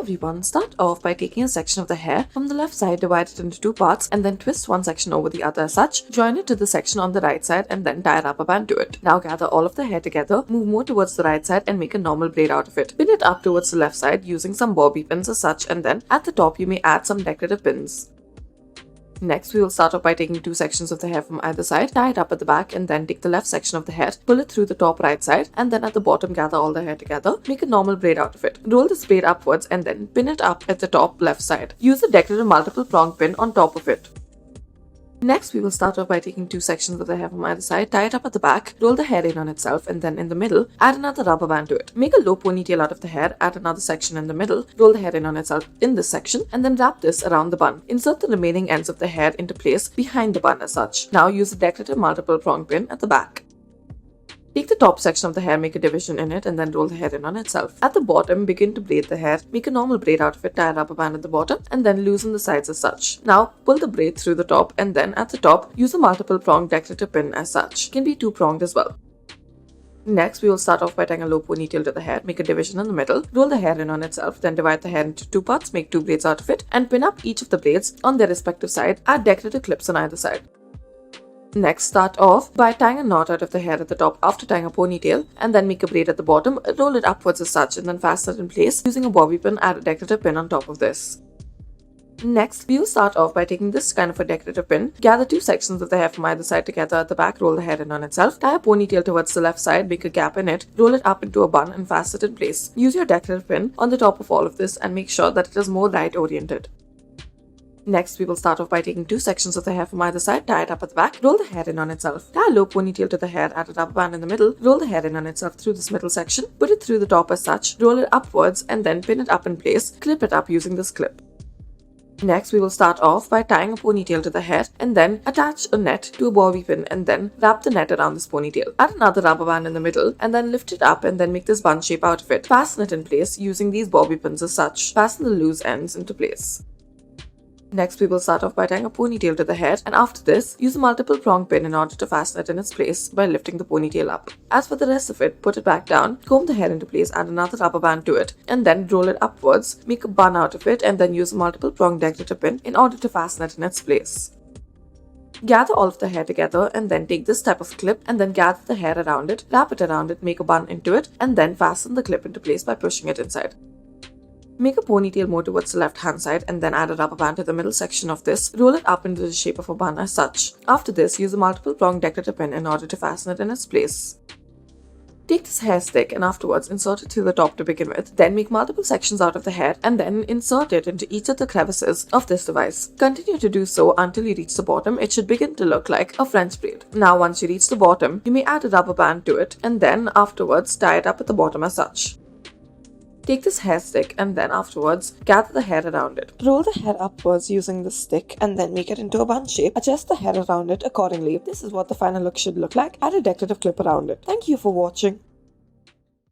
everyone, start off by taking a section of the hair from the left side, divide it into two parts, and then twist one section over the other as such. Join it to the section on the right side and then tie a rubber band to it. Now gather all of the hair together, move more towards the right side and make a normal braid out of it. Pin it up towards the left side using some bobby pins as such, and then at the top you may add some decorative pins. Next, we will start off by taking two sections of the hair from either side, tie it up at the back, and then take the left section of the hair, pull it through the top right side, and then at the bottom gather all the hair together, make a normal braid out of it. Roll this braid upwards and then pin it up at the top left side. Use the decorative multiple prong pin on top of it. Next, we will start off by taking two sections of the hair from either side, tie it up at the back, roll the hair in on itself, and then in the middle, add another rubber band to it. Make a low ponytail out of the hair, add another section in the middle, roll the hair in on itself in this section, and then wrap this around the bun. Insert the remaining ends of the hair into place behind the bun as such. Now use the decorative multiple prong pin at the back. Take the top section of the hair, make a division in it, and then roll the hair in on itself. At the bottom, begin to braid the hair. Make a normal braid out of it, tie a rubber band at the bottom, and then loosen the sides as such. Now, pull the braid through the top, and then at the top, use a multiple prong decorative pin as such. It can be two pronged as well. Next, we will start off by tying a low ponytail to the hair, make a division in the middle, roll the hair in on itself, then divide the hair into two parts, make two braids out of it, and pin up each of the braids on their respective side. Add decorative clips on either side. Next, start off by tying a knot out of the hair at the top after tying a ponytail, and then make a braid at the bottom, roll it upwards as such, and then fasten it in place using a bobby pin, add a decorative pin on top of this. Next, we will start off by taking this kind of a decorative pin, gather two sections of the hair from either side together at the back, roll the hair in on itself, tie a ponytail towards the left side, make a gap in it, roll it up into a bun and fasten it in place. Use your decorative pin on the top of all of this and make sure that it is more right oriented. Next, we will start off by taking two sections of the hair from either side, tie it up at the back, roll the hair in on itself, tie a low ponytail to the hair, add a rubber band in the middle, roll the hair in on itself through this middle section, put it through the top as such, roll it upwards and then pin it up in place, clip it up using this clip. Next, we will start off by tying a ponytail to the hair and then attach a net to a bobby pin and then wrap the net around this ponytail. Add another rubber band in the middle and then lift it up and then make this bun shape out of it. Fasten it in place using these bobby pins as such. Fasten the loose ends into place. Next, we will start off by tying a ponytail to the hair, and after this, use a multiple prong pin in order to fasten it in its place by lifting the ponytail up. As for the rest of it, put it back down, comb the hair into place, add another rubber band to it, and then roll it upwards, make a bun out of it, and then use a multiple prong decorative pin in order to fasten it in its place. Gather all of the hair together and then take this type of clip and then gather the hair around it, wrap it around it, make a bun into it, and then fasten the clip into place by pushing it inside. Make a ponytail more towards the left hand side and then add a rubber band to the middle section of this. Roll it up into the shape of a bun as such. After this, use a multiple prong decorative pin in order to fasten it in its place. Take this hair stick and afterwards insert it through the top to begin with. Then make multiple sections out of the hair and then insert it into each of the crevices of this device. Continue to do so until you reach the bottom. It should begin to look like a French braid. Now once you reach the bottom, you may add a rubber band to it and then afterwards tie it up at the bottom as such. Take this hair stick and then afterwards gather the hair around it. Roll the hair upwards using the stick and then make it into a bun shape. Adjust the hair around it accordingly. This is what the final look should look like. Add a decorative clip around it. Thank you for watching.